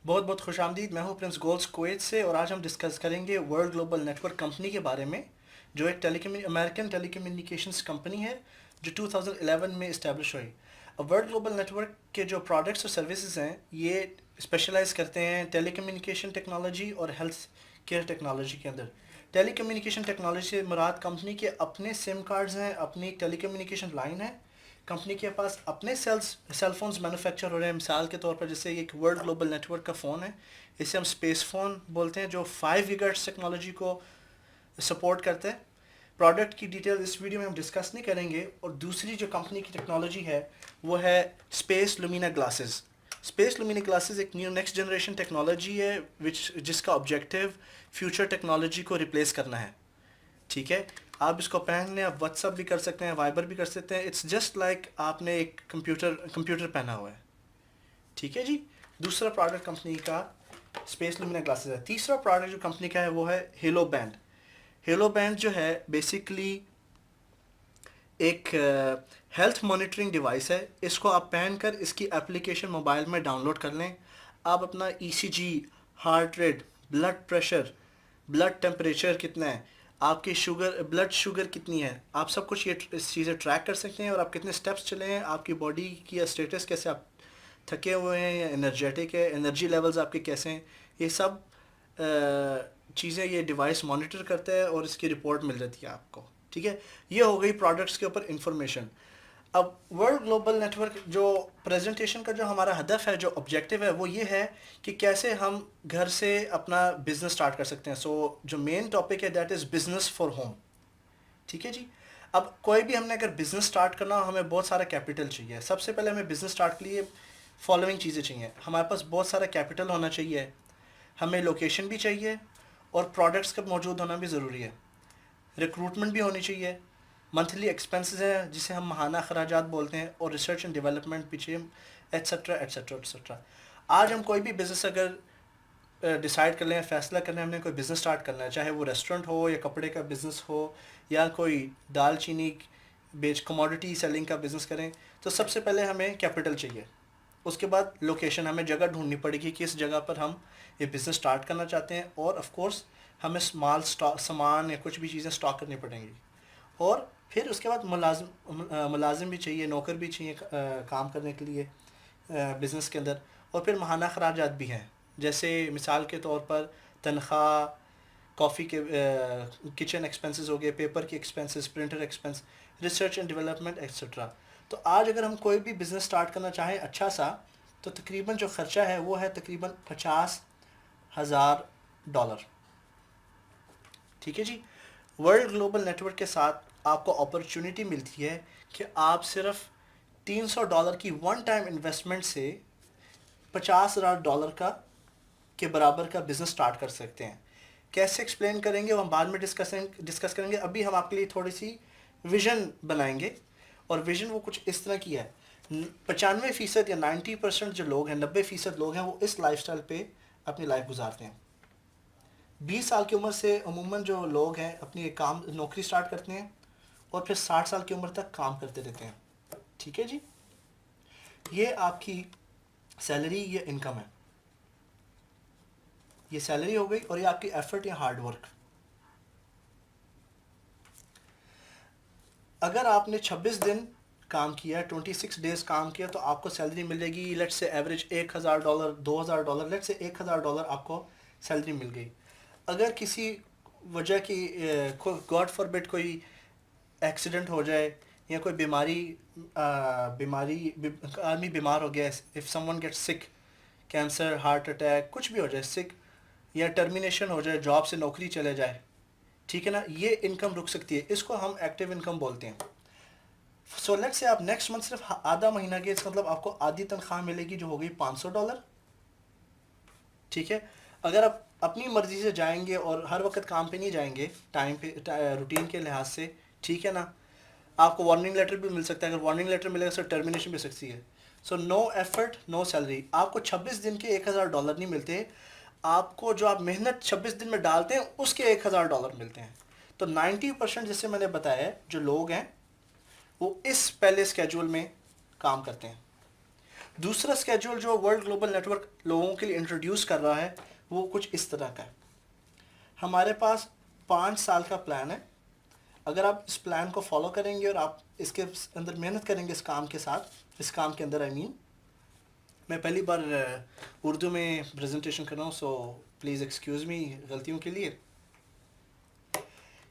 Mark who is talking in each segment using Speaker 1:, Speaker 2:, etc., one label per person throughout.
Speaker 1: बहुत बहुत खुश आमदीद। मैं हूँ प्रिंस गोल्स कुवैत से और आज हम डिस्कस करेंगे वर्ल्ड ग्लोबल नेटवर्क कंपनी के बारे में, जो एक अमेरिकन टेलीकम्युनिकेशंस कंपनी है जो 2011 में इस्टेब्लिश हुई। अब वर्ल्ड ग्लोबल नेटवर्क के जो प्रोडक्ट्स और सर्विसेज हैं ये स्पेशलाइज करते हैं टेलीकम्युनिकेशन टेक्नोलॉजी और हेल्थ केयर टेक्नोलॉजी के अंदर। टेलीकम्युनिकेशन टेक्नोलॉजी से मुराद कंपनी के अपने सिम कार्ड्स हैं, अपनी टेलीकम्युनिकेशन लाइन है, कंपनी के पास अपने सेल फोन्स मैन्युफैक्चर हो रहे हैं। मिसाल के तौर पर जैसे एक वर्ल्ड ग्लोबल नेटवर्क का फ़ोन है, इसे हम स्पेस फ़ोन बोलते हैं, जो 5 गीगाहर्ट्ज़ टेक्नोलॉजी को सपोर्ट करता है। प्रोडक्ट की डिटेल इस वीडियो में हम डिस्कस नहीं करेंगे। और दूसरी जो कंपनी की टेक्नोलॉजी है वो है स्पेस लुमिना ग्लासेस। स्पेस लुमिना ग्लासेस एक न्यू नेक्स्ट जनरेशन टेक्नोलॉजी है जिसका ऑब्जेक्टिव फ्यूचर टेक्नोलॉजी को रिप्लेस करना है। ठीक है, आप इसको पहन लें, आप व्हाट्सअप भी कर सकते हैं, वाइबर भी कर सकते हैं। इट्स जस्ट लाइक आपने एक कंप्यूटर पहना हुआ है। ठीक है जी। दूसरा प्रोडक्ट कंपनी का स्पेस लुमिना ग्लासेस है। तीसरा प्रोडक्ट जो कंपनी का है वो है हेलो बैंड। हेलो बैंड जो है बेसिकली एक हेल्थ मॉनिटरिंग डिवाइस है। इसको आप पहनकर इसकी एप्लीकेशन मोबाइल में डाउनलोड कर लें। आप अपना ECG, heart rate, blood pressure, blood temperature कितना है, आपकी ब्लड शुगर कितनी है, आप सब कुछ ये इस चीज़ें ट्रैक कर सकते हैं। और आप कितने स्टेप्स चले हैं, आपकी बॉडी की स्टेटस कैसे, आप थके हुए हैं या एनर्जेटिक है, एनर्जी लेवल्स आपके कैसे हैं, ये सब चीज़ें ये डिवाइस मॉनिटर करता है और इसकी रिपोर्ट मिल जाती है आपको। ठीक है, ये हो गई प्रोडक्ट्स के ऊपर इंफॉर्मेशन। अब वर्ल्ड ग्लोबल नेटवर्क जो प्रेजेंटेशन का जो हमारा हदफ है, जो ऑब्जेक्टिव है, वो ये है कि कैसे हम घर से अपना बिजनेस स्टार्ट कर सकते हैं। जो मेन टॉपिक है that is business for home. ठीक है जी। अब कोई भी हमने अगर बिजनेस स्टार्ट करना हो, हमें बहुत सारा कैपिटल चाहिए। सबसे पहले हमें बिजनेस स्टार्ट के लिए फॉलोइंग चीज़ें चाहिए। हमारे पास बहुत सारा कैपिटल होना चाहिए, हमें लोकेशन भी चाहिए और प्रोडक्ट्स का मौजूद होना भी ज़रूरी है। रिक्रूटमेंट भी होनी चाहिए, मंथली एक्सपेंसेस हैं जिसे हम माहाना अखराजात बोलते हैं, और रिसर्च एंड डेवलपमेंट पीछे, एट्सट्रा एट्सट्रा एट्सट्रा। आज हम कोई भी बिज़नेस अगर डिसाइड कर लें, फ़ैसला कर लें हमने कोई बिज़नेस स्टार्ट करना है, चाहे वो रेस्टोरेंट हो या कपड़े का बिज़नेस हो या कोई दाल चीनी बेच कमोडिटी सेलिंग का बिज़नेस करें, तो सबसे पहले हमें कैपिटल चाहिए। उसके बाद लोकेशन, हमें जगह ढूंढनी पड़ेगी किस जगह पर हम ये बिज़नेस स्टार्ट करना चाहते हैं। और ऑफ कोर्स हमें सामान या कुछ भी चीज़ें स्टॉक करनी पड़ेंगी। और फिर उसके बाद मुलाजिम भी चाहिए, नौकर भी चाहिए काम करने के लिए बिज़नेस के अंदर। और फिर माहाना अखराजात भी हैं, जैसे मिसाल के तौर पर तनख्वाह, कॉफ़ी के किचन एक्सपेंसेस हो गए, पेपर के expenses, printer expense, research and development etcetera. तो आज अगर हम कोई भी बिज़नेस स्टार्ट करना चाहें अच्छा सा, तो तकरीबन जो ख़र्चा है वो है तकरीबन $50,000। ठीक है जी। वर्ल्ड ग्लोबल नेटवर्क के साथ आपको अपॉर्चुनिटी मिलती है कि आप सिर्फ $300 की वन टाइम इन्वेस्टमेंट से $50,000 का के बराबर का बिज़नेस स्टार्ट कर सकते हैं। कैसे एक्सप्लेन करेंगे वो हम बाद में डिस्कस करेंगे। अभी हम आपके लिए थोड़ी सी विज़न बनाएंगे, और विज़न वो कुछ इस तरह की है। 95% या 90% जो लोग हैं, 90% लोग हैं, वो इस लाइफस्टाइल पे अपनी लाइफ गुजारते हैं। 20 साल की उम्र से अमूमन जो लोग हैं अपनी एक नौकरी स्टार्ट करते हैं और फिर 60 साल की उम्र तक काम करते रहते हैं। ठीक है जी। ये आपकी सैलरी, ये इनकम है, ये सैलरी हो गई, और ये आपकी एफर्ट या हार्ड वर्क। अगर आपने 26 दिन काम किया, 26 डेज काम किया, तो आपको सैलरी मिलेगी let's say average $1,000, $2,000, let's say $1,000 आपको सैलरी मिल गई। अगर किसी वजह की गॉड फॉरबिड कोई एक्सीडेंट हो जाए या कोई आदमी बीमार हो गया, if someone get sick, cancer, heart attack, कुछ भी हो जाए, सिक या टर्मिनेशन हो जाए, जॉब से नौकरी चले जाए, ठीक है ना, ये इनकम रुक सकती है। इसको हम एक्टिव इनकम बोलते हैं। सो लेट्स से आप नेक्स्ट मंथ सिर्फ आधा महीना के, इसका मतलब आपको आधी तनख्वाह मिलेगी जो हो गई $500। ठीक है। अगर आप अपनी मर्ज़ी से जाएंगे और हर वक्त काम पे नहीं जाएंगे, टाइम पे रूटीन के लिहाज से, ठीक है ना, आपको वार्निंग लेटर भी मिल सकता है। अगर वार्निंग लेटर मिलेगा तो टर्मिनेशन भी हो सकती है। So no effort no salary. आपको 26 दिन के $1,000 नहीं मिलते, आपको जो आप मेहनत 26 दिन में डालते हैं उसके $1,000 मिलते हैं। तो 90% जैसे मैंने बताया जो लोग हैं वो इस पहले स्केड्यूल में काम करते हैं। दूसरा स्केड्यूल जो वर्ल्ड ग्लोबल नेटवर्क लोगों के लिए इंट्रोड्यूस कर रहा है वो कुछ इस तरह का है। हमारे पास 5 साल का प्लान है। अगर आप इस प्लान को फॉलो करेंगे और आप इसके अंदर मेहनत करेंगे इस काम के साथ, इस काम के अंदर आई मीन, मैं पहली बार उर्दू में प्रेजेंटेशन कर रहा हूँ, सो प्लीज़ एक्सक्यूज़ मी गलतियों के लिए।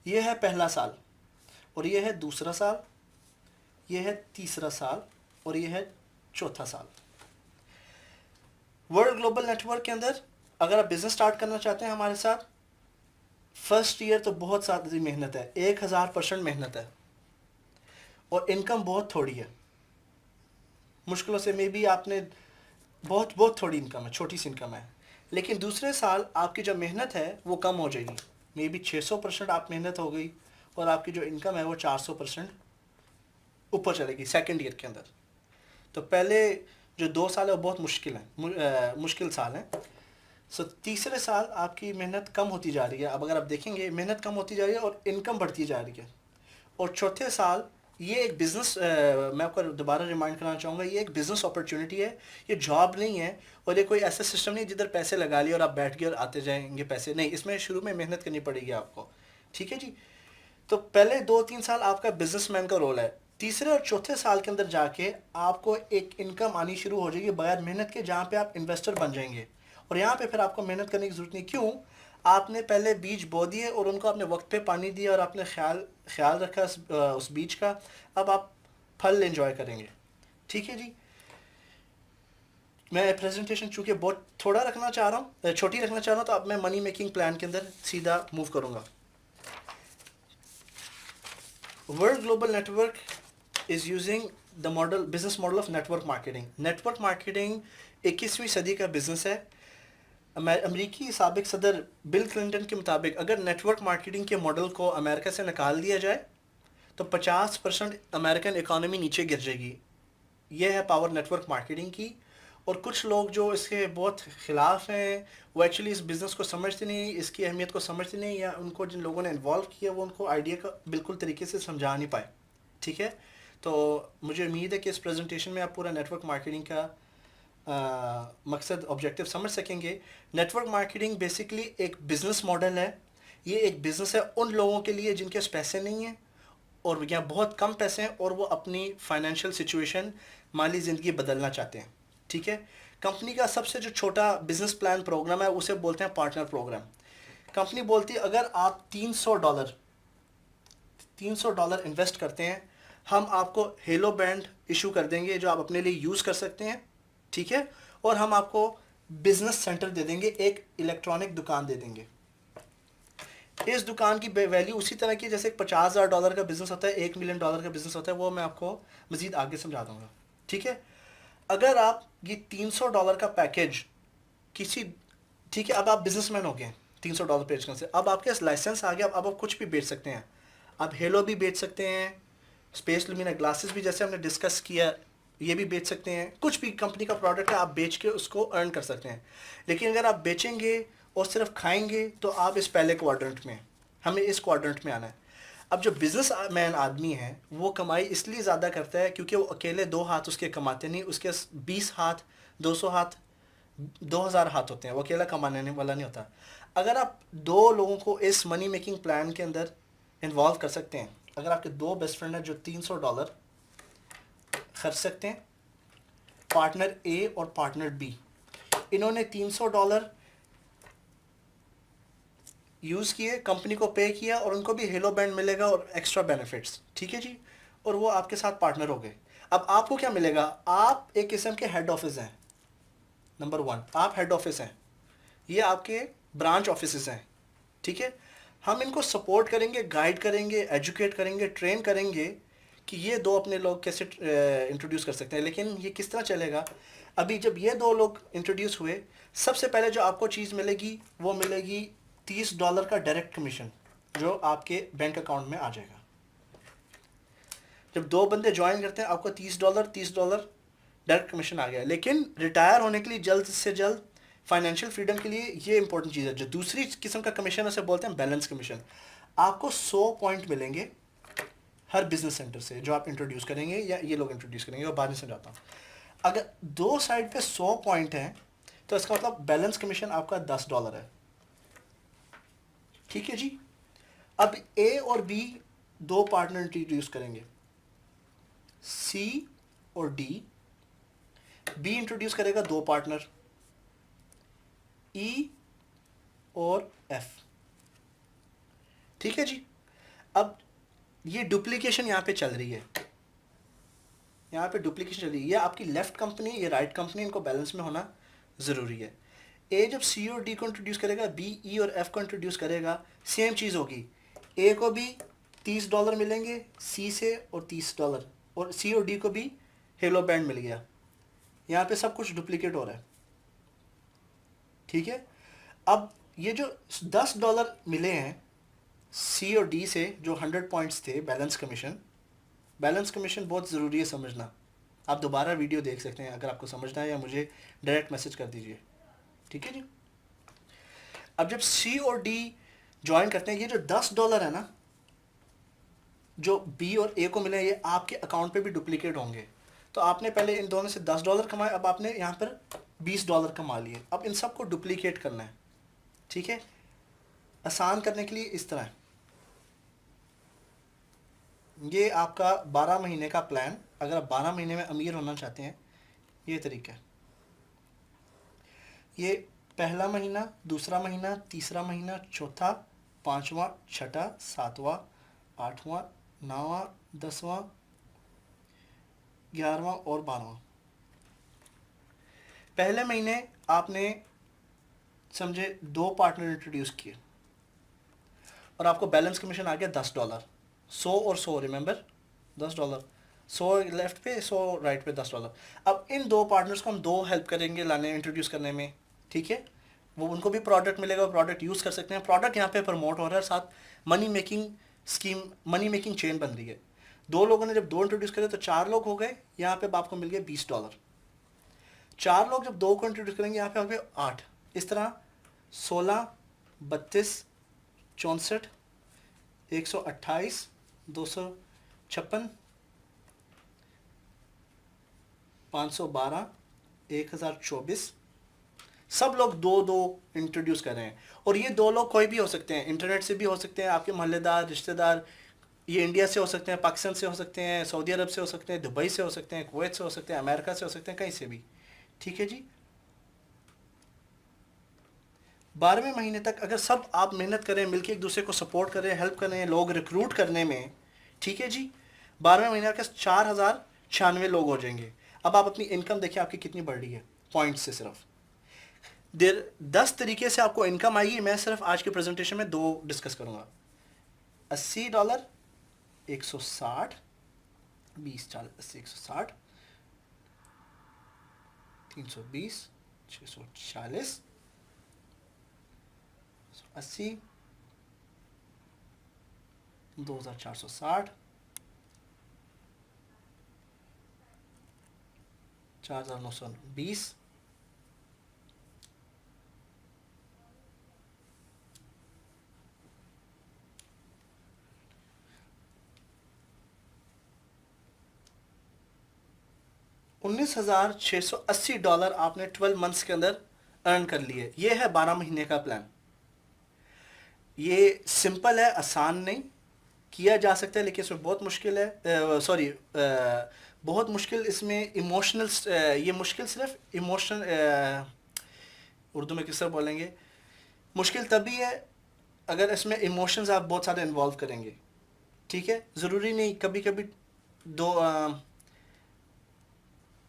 Speaker 1: ये है पहला साल, और ये है दूसरा साल, ये है तीसरा साल, और ये है चौथा साल। वर्ल्ड ग्लोबल नेटवर्क के अंदर अगर आप बिज़नेस स्टार्ट करना चाहते हैं हमारे साथ, फर्स्ट ईयर तो बहुत सारी मेहनत है, 1000% मेहनत है, और इनकम बहुत थोड़ी है। मुश्किलों से मे बी आपने बहुत थोड़ी इनकम है, छोटी सी इनकम है। लेकिन दूसरे साल आपकी जो मेहनत है वो कम हो जाएगी, मे बी 600% आप मेहनत हो गई, और आपकी जो इनकम है वो 400% ऊपर चलेगी सेकेंड ईयर के अंदर। तो पहले जो 2 साल है वो बहुत मुश्किल है, मुश्किल साल हैं। सो तीसरे साल आपकी मेहनत कम होती जा रही है। अब अगर आप देखेंगे मेहनत कम होती जा रही है और इनकम बढ़ती जा रही है। और चौथे साल ये एक बिज़नेस, मैं आपको दोबारा रिमाइंड करना चाहूँगा, ये एक बिज़नेस अपॉर्चुनिटी है, ये जॉब नहीं है, और ये कोई ऐसा सिस्टम नहीं जिधर पैसे लगा लिए और आप बैठ गए और आते जाएंगे पैसे, नहीं, इसमें शुरू में मेहनत करनी पड़ेगी आपको। ठीक है जी। तो पहले 2-3 साल आपका बिजनेसमैन का रोल है, तीसरे और चौथे साल के अंदर जाके आपको एक इनकम आनी शुरू हो जाएगी बगैर मेहनत के, जहाँ पे आप इन्वेस्टर बन जाएंगे। और यहाँ पे फिर आपको मेहनत करने की ज़रूरत नहीं। क्यों? आपने पहले बीज बो दिए और उनको आपने वक्त पे पानी दिया और आपने ख्याल रखा उस बीज का। अब आप फल एंजॉय करेंगे। ठीक है जी। मैं प्रेजेंटेशन चूँकि बहुत थोड़ा रखना चाह रहा हूँ, छोटी रखना चाह रहा हूँ, तो अब मैं मनी मेकिंग प्लान के अंदर सीधा मूव करूँगा। World global network is using the business model of network marketing. Network marketing 21वीं सदी का बिजनेस है। अमेरिकी साबिक सदर बिल क्लिंटन के मुताबिक अगर नेटवर्क मार्केटिंग के मॉडल को अमेरिका से निकाल दिया जाए तो 50% अमेरिकन इकोनॉमी नीचे गिर जाएगी। ये है पावर नेटवर्क मार्केटिंग की। और कुछ लोग जो इसके बहुत ख़िलाफ़ हैं वो एक्चुअली इस बिज़नेस को समझते नहीं, इसकी अहमियत को समझते नहीं, या उनको जिन लोगों ने इन्वॉल्व किया वो उनको आइडिया का बिल्कुल तरीके से समझा नहीं पाए। ठीक है। तो मुझे उम्मीद है कि इस प्रेजेंटेशन में आप पूरा नेटवर्क मार्केटिंग का मकसद ऑब्जेक्टिव समझ सकेंगे। नेटवर्क मार्केटिंग बेसिकली एक बिज़नेस मॉडल है। ये एक बिज़नेस है उन लोगों के लिए जिनके पास पैसे नहीं हैं और या बहुत कम पैसे हैं और वो अपनी फाइनेंशियल सिचुएशन, माली ज़िंदगी बदलना चाहते हैं। ठीक है। कंपनी का सबसे जो छोटा बिज़नेस प्लान प्रोग्राम है उसे बोलते हैं पार्टनर प्रोग्राम। कंपनी बोलती है अगर आप $300 इन्वेस्ट करते हैं, हम आपको हेलो बैंड इशू कर देंगे जो आप अपने लिए यूज़ कर सकते हैं। ठीक है। और हम आपको बिजनेस सेंटर दे देंगे, एक इलेक्ट्रॉनिक दुकान दे देंगे। इस दुकान की वैल्यू उसी तरह की जैसे $50,000 का बिजनेस होता है, $1 मिलियन का बिजनेस होता है, वो मैं आपको मजीद आगे समझा दूंगा। ठीक है। अगर आप ये $300 का पैकेज किसी, ठीक है, अब आप बिजनेसमैन हो गए, $300 पेज करने से अब आपके पास लाइसेंस आ गया, अब आप कुछ भी बेच सकते हैं। आप हेलो भी बेच सकते हैं, स्पेस लुमिना ग्लासेस भी जैसे हमने डिस्कस किया ये भी बेच सकते हैं। कुछ भी कंपनी का प्रोडक्ट है आप बेच के उसको अर्न कर सकते हैं। लेकिन अगर आप बेचेंगे और सिर्फ खाएंगे तो आप इस पहले क्वाड्रेंट में, हमें इस क्वाड्रेंट में आना है। अब जो बिजनेस मैन आदमी है वो कमाई इसलिए ज़्यादा करता है क्योंकि वो अकेले 2 हाथ उसके कमाते नहीं, उसके 20 हाथ, 200 हाथ, 2000 हाथ होते हैं, वो अकेला कमाने वाला नहीं होता। अगर आप 2 लोगों को इस मनी मेकिंग प्लान के अंदर इन्वॉल्व कर सकते हैं, अगर आपके 2 बेस्ट फ्रेंड हैं जो $300 खर्च सकते हैं, पार्टनर ए और पार्टनर बी, इन्होंने $300 यूज़ किए, कंपनी को पे किया और उनको भी हेलो बैंड मिलेगा और एक्स्ट्रा बेनिफिट्स। ठीक है जी। और वो आपके साथ पार्टनर हो गए। अब आपको क्या मिलेगा? आप एक किस्म के हेड ऑफिस हैं। नंबर 1 आप हेड ऑफिस हैं, ये आपके ब्रांच ऑफिस हैं। ठीक है। हम इनको सपोर्ट करेंगे, गाइड करेंगे, एजुकेट करेंगे, ट्रेन करेंगे कि ये 2 अपने लोग कैसे इंट्रोड्यूस कर सकते हैं। लेकिन ये किस तरह चलेगा? अभी जब ये 2 लोग इंट्रोड्यूस हुए, सबसे पहले जो आपको चीज़ मिलेगी वो मिलेगी $30 का डायरेक्ट कमीशन जो आपके बैंक अकाउंट में आ जाएगा। जब 2 बंदे ज्वाइन करते हैं आपको $30 डायरेक्ट कमीशन आ गया। लेकिन रिटायर होने के लिए जल्द से जल्द फाइनेंशियल फ्रीडम के लिए ये इंपॉर्टेंट चीज़ है। जो दूसरी किस्म का कमीशन है उसे बोलते हैं बैलेंस कमीशन। आपको 100 पॉइंट मिलेंगे हर बिजनेस सेंटर से जो आप इंट्रोड्यूस करेंगे या ये लोग इंट्रोड्यूस करेंगे, और बाद में समझाता हूँ। अगर दो साइड पे 100 पॉइंट हैं तो इसका मतलब बैलेंस कमीशन आपका $10 है। ठीक है जी। अब ए और बी दो पार्टनर इंट्रोड्यूस करेंगे, सी और डी। बी इंट्रोड्यूस करेगा दो पार्टनर, ई और एफ। ठीक है जी। अब ये डुप्लीकेशन यहां पे चल रही है, यहाँ पे डुप्लीकेशन चल रही है। ये आपकी लेफ्ट कंपनी, ये राइट कंपनी, इनको बैलेंस में होना ज़रूरी है। ए जब सी और डी को इंट्रोड्यूस करेगा, बी ई और एफ को इंट्रोड्यूस करेगा, सेम चीज़ होगी। ए को भी $30 मिलेंगे सी से और $30, और सी और डी को भी हेलो बैंड मिल गया। यहाँ पे सब कुछ डुप्लीकेट हो रहा है। ठीक है। अब ये जो $10 मिले हैं सी और डी से, जो 100 पॉइंट्स थे बैलेंस कमीशन, बैलेंस कमीशन बहुत ज़रूरी है समझना। आप दोबारा वीडियो देख सकते हैं अगर आपको समझना है, या मुझे डायरेक्ट मैसेज कर दीजिए। ठीक है जी। अब जब सी और डी ज्वाइन करते हैं, ये जो $10 है ना, जो बी और ए को मिले हैं, ये आपके अकाउंट पे भी डुप्लीकेट होंगे। तो आपने पहले इन दोनों से $10 कमाए, अब आपने यहाँ पर $20 कमा लिए। अब इन सबको डुप्लीकेट करना है। ठीक है। आसान करने के लिए इस तरह, ये आपका 12 महीने का प्लान, अगर आप 12 महीने में अमीर होना चाहते हैं, ये तरीका है। ये पहला महीना, दूसरा महीना, तीसरा महीना, चौथा, पाँचवा, छठा, सातवां, आठवां, नौवां, 10वां, 11वां और 12वां। पहले महीने आपने समझे दो पार्टनर इंट्रोड्यूस किए और आपको बैलेंस कमीशन आ गया $10। 100 और 100, रिमेंबर, $10। 100 लेफ्ट पे, 100 राइट पे, $10। अब इन दो पार्टनर्स को हम दो हेल्प करेंगे लाने, इंट्रोड्यूस करने में। ठीक है। वो उनको भी प्रोडक्ट मिलेगा, प्रोडक्ट यूज़ कर सकते हैं। प्रोडक्ट यहाँ पे प्रमोट हो रहा है, साथ money making scheme, money making chain बन रही है। दो लोगों ने जब दो इंट्रोड्यूस करे तो 4 लोग हो गए, यहाँ पे आपको मिल गए $20। 4 लोग जब दो को इंट्रोड्यूस करेंगे, यहाँ पे हो गए 8। इस तरह 16, 32, 64, 128, 256, 512, 1024, सब लोग दो दो इंट्रोड्यूस कर रहे हैं। और ये दो लोग कोई भी हो सकते हैं, इंटरनेट से भी हो सकते हैं, आपके मोहल्लेदार, रिश्तेदार, ये इंडिया से हो सकते हैं, पाकिस्तान से हो सकते हैं, सऊदी अरब से हो सकते हैं, दुबई से हो सकते हैं, कुवैत से हो सकते हैं, अमेरिका से हो सकते हैं, कहीं से भी। ठीक है जी। 12वें महीने तक अगर सब आप मेहनत करें, मिलकर एक दूसरे को सपोर्ट करें, हेल्प करें लोग रिक्रूट करने में, ठीक है जी, 12वें महीने के 4096 लोग हो जाएंगे। अब आप अपनी इनकम देखिए आपकी कितनी बढ़ रही है पॉइंट से। सिर्फ 10 तरीके से आपको इनकम आएगी। मैं सिर्फ आज के प्रेजेंटेशन में दो डिस्कस करूंगा। $80, 160, 20, 40, 80, 160, 320, 640, 80, 2460, 4920, 19,680 आपने 12 मंथ्स के अंदर अर्न कर लिए। ये है 12 महीने का प्लान। ये सिंपल है, आसान नहीं, किया जा सकता है, लेकिन इसमें बहुत मुश्किल है। सॉरी, बहुत मुश्किल इसमें इमोशनल, ये मुश्किल सिर्फ इमोशनल, उर्दू में किस तरह बोलेंगे, मुश्किल तभी है अगर इसमें इमोशंस आप बहुत सारे इन्वॉल्व करेंगे। ठीक है। ज़रूरी नहीं, कभी कभी दो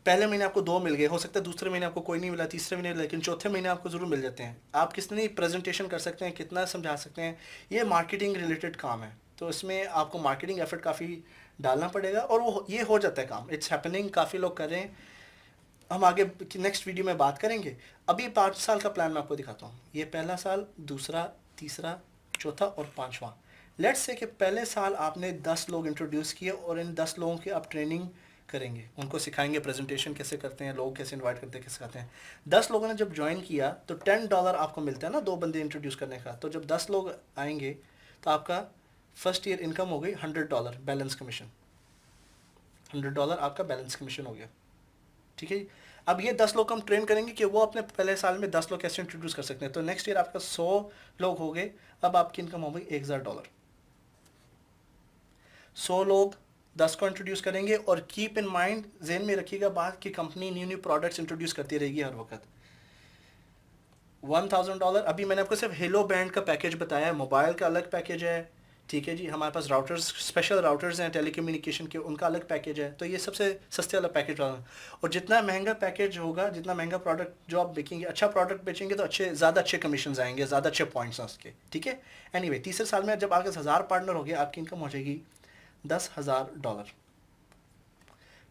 Speaker 1: पहले महीने आपको दो मिल गए, हो सकता है दूसरे महीने आपको कोई नहीं मिला, तीसरे महीने, लेकिन चौथे महीने आपको ज़रूर मिल जाते हैं। आप कितनी प्रेजेंटेशन कर सकते हैं, कितना समझा सकते हैं, ये मार्केटिंग रिलेटेड काम है। तो इसमें आपको मार्केटिंग एफर्ट काफ़ी डालना पड़ेगा, और वो ये हो जाता है काम। इट्स हैपनिंग, काफ़ी लोग कर रहे हैं। हम आगे नेक्स्ट वीडियो में बात करेंगे। अभी 5 साल का प्लान मैं आपको दिखाता हूँ। ये पहला साल, दूसरा, तीसरा, चौथा और 5वां। लेट्स से कि पहले साल आपने 10 लोग इंट्रोड्यूस किए, और इन 10 लोगों की आप ट्रेनिंग करेंगे, उनको सिखाएंगे प्रेजेंटेशन कैसे करते हैं, लोग कैसे इनवाइट करते हैं, कैसे करते हैं। 10 लोगों ने जब ज्वाइन किया तो $10 आपको मिलता है ना, दो बंदे इंट्रोड्यूस करने का। तो जब 10 लोग आएंगे तो आपका फर्स्ट ईयर इनकम हो गई $100 बैलेंस कमीशन। $100 आपका बैलेंस कमीशन हो गया। ठीक है जी। अब ये 10 लोग हम ट्रेन करेंगे कि वो अपने पहले साल में 10 लोग कैसे इंट्रोड्यूस कर सकते हैं। तो नेक्स्ट ईयर आपका 100 लोग हो गए, अब आपकी इनकम हो गई $1000। 100 लोग 10 को इंट्रोड्यूस करेंगे, और कीप इन माइंड, जेन में रखिएगा बात कि company new new products introduce करती रहेगी हर वक्त। $1000, अभी मैंने आपको सिर्फ हेलो बैंड का पैकेज बताया है, मोबाइल का अलग पैकेज है, ठीक है जी। हमारे पास राउटर्स, स्पेशल राउटर्स हैं टेलीकम्युनिकेशन के, उनका अलग पैकेज है। तो ये सबसे सस्ते वाला पैकेज वाला। और जितना महंगा पैकेज होगा, जितना महंगा प्रोडक्ट जो आप बेचेंगे, अच्छा प्रोडक्ट बेचेंगे तो ज़्यादा अच्छे कमीशन आएंगे, ज़्यादा अच्छे पॉइंट्स हैं उसके, ठीक है। एनीवे, तीसरे साल में जब आपके 1000 पार्टनर हो गए, आपकी इनकम हो जाएगी $10,000।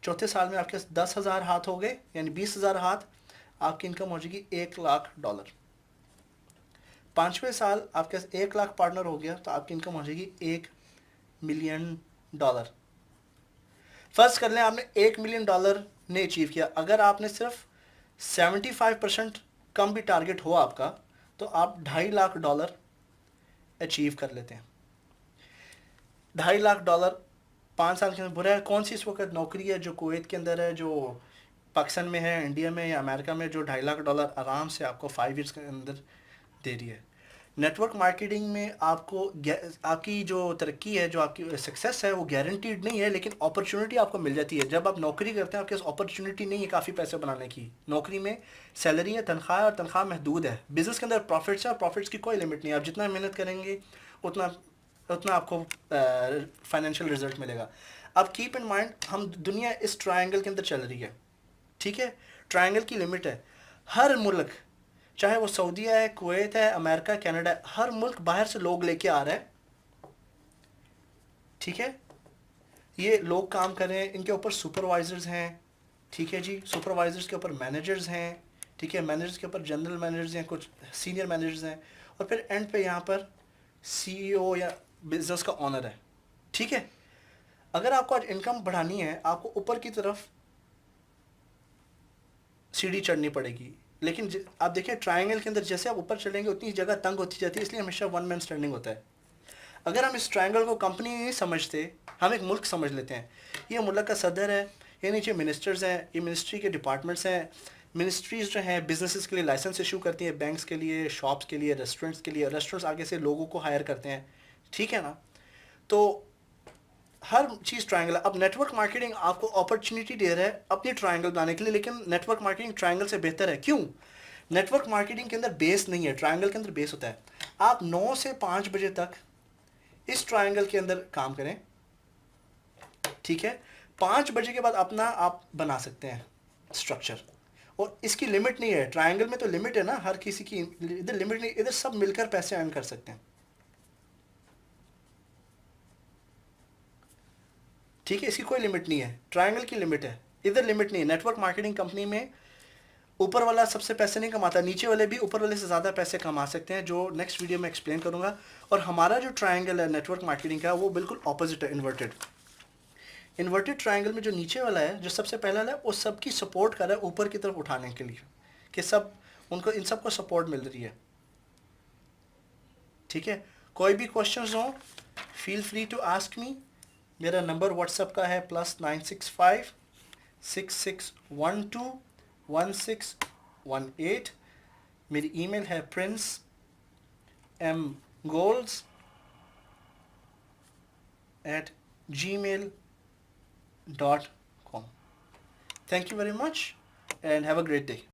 Speaker 1: चौथे साल में आपके 10,000 हाथ हो गए, यानी 20,000 हाथ, आपकी इनकम हो जाएगी $1,00,000। पाँचवें साल आपके 1,00,000 पार्टनर हो गया, तो आपकी इनकम हो जाएगी $1,000,000। फर्ज कर लें आपने $1,000,000 ने अचीव किया। अगर आपने सिर्फ 75% कम भी टारगेट हो आपका, तो आप $2,50,000 अचीव कर लेते हैं। $2,50,000 5 साल के अंदर बुरा है? कौन सी इस वक्त नौकरी है जो कुवैत के अंदर है, जो पाकिस्तान में है, इंडिया में या अमेरिका में, जो $2,50,000 आराम से आपको 5 ईयर्स के अंदर दे रही है? नेटवर्क मार्केटिंग में आपको आपकी जो तरक्की है, जो आपकी सक्सेस है, वो गारंटीड नहीं है, लेकिन अपॉर्चुनिटी आपको मिल जाती है। जब आप नौकरी करते हैं, आपके पास अपॉर्चुनिटी नहीं है काफ़ी पैसे बनाने की। नौकरी में सैलरी है, तनख्वाह है, और तनख्वाह महदूद है। बिज़नेस के अंदर प्रॉफिट्स है, और प्रॉफिट्स की कोई लिमिट नहीं है। आप जितना मेहनत करेंगे उतना उतना आपको फाइनेंशियल रिजल्ट मिलेगा। अब कीप इन माइंड, हम दुनिया इस ट्रायंगल के अंदर चल रही है, ठीक है। ट्रायंगल की लिमिट है। हर मुल्क, चाहे वो सऊदीया है, कुवैत है, अमेरिका, कनाडा, हर मुल्क बाहर से लोग लेके आ रहा है, ठीक है। ये लोग काम कर रहे हैं, इनके ऊपर सुपरवाइजर्स हैं, ठीक है जी। सुपरवाइजर्स के ऊपर मैनेजर्स हैं, ठीक है। मैनेजर्स के ऊपर जनरल मैनेजर्स हैं, कुछ सीनियर मैनेजर्स हैं, और फिर एंड पे यहाँ पर सीईओ या बिजनेस का ऑनर है, ठीक है। अगर आपको आज इनकम बढ़ानी है, आपको ऊपर की तरफ सीढ़ी चढ़नी पड़ेगी। लेकिन आप देखिए ट्रायंगल के अंदर जैसे आप ऊपर चलेंगे, उतनी जगह तंग होती जाती है, इसलिए हमेशा वन मैन स्टैंडिंग होता है। अगर हम इस ट्रायंगल को कंपनी नहीं समझते, हम एक मुल्क समझ लेते हैं। ये मुल्क का सदर है, ये नीचे मिनिस्टर्स हैं, ये मिनिस्ट्री के डिपार्टमेंट्स हैं। मिनिस्ट्रीज जो हैं बिजनेसेस के लिए लाइसेंस इशू करती हैं, बैंक्स के लिए, शॉप्स के लिए, रेस्टोरेंट्स के लिए। रेस्टोरेंट्स आगे से लोगों को हायर करते हैं, ठीक है ना। तो हर चीज़ ट्रायंगल है। अब नेटवर्क मार्केटिंग आपको अपॉर्चुनिटी दे रहा है अपनी ट्रायंगल बनाने के लिए, लेकिन नेटवर्क मार्केटिंग ट्रायंगल से बेहतर है। क्यों? नेटवर्क मार्केटिंग के अंदर बेस नहीं है, ट्रायंगल के अंदर बेस होता है। आप 9 से 5 बजे तक इस ट्रायंगल के अंदर काम करें, ठीक है। 5 बजे के बाद अपना आप बना सकते हैं स्ट्रक्चर, और इसकी लिमिट नहीं है। ट्रायंगल में तो लिमिट है ना हर किसी की, इधर लिमिट नहीं, इधर सब मिलकर पैसे अर्न कर सकते हैं, ठीक है। इसकी कोई लिमिट नहीं है, ट्रायंगल की लिमिट है, इधर लिमिट नहीं है। नेटवर्क मार्केटिंग कंपनी में ऊपर वाला सबसे पैसे नहीं कमाता, नीचे वाले भी ऊपर वाले से ज़्यादा पैसे कमा सकते हैं, जो नेक्स्ट वीडियो में एक्सप्लेन करूंगा। और हमारा जो ट्रायंगल है नेटवर्क मार्केटिंग का, वो बिल्कुल ऑपोजिट है, इन्वर्टेड। इन्वर्टेड ट्रायंगल में जो नीचे वाला है, जो सबसे पहला वाला है, वो सबकी सपोर्ट कर रहा है ऊपर की तरफ उठाने के लिए, कि सब उनको, इन सबको सपोर्ट मिल रही है, ठीक है। कोई भी क्वेश्चंस हो, feel free to ask me. मेरा नंबर व्हाट्सएप का है +965 6612 1618। मेरी ईमेल है princeMgoals@gmail.com। Thank you very much and have a great day.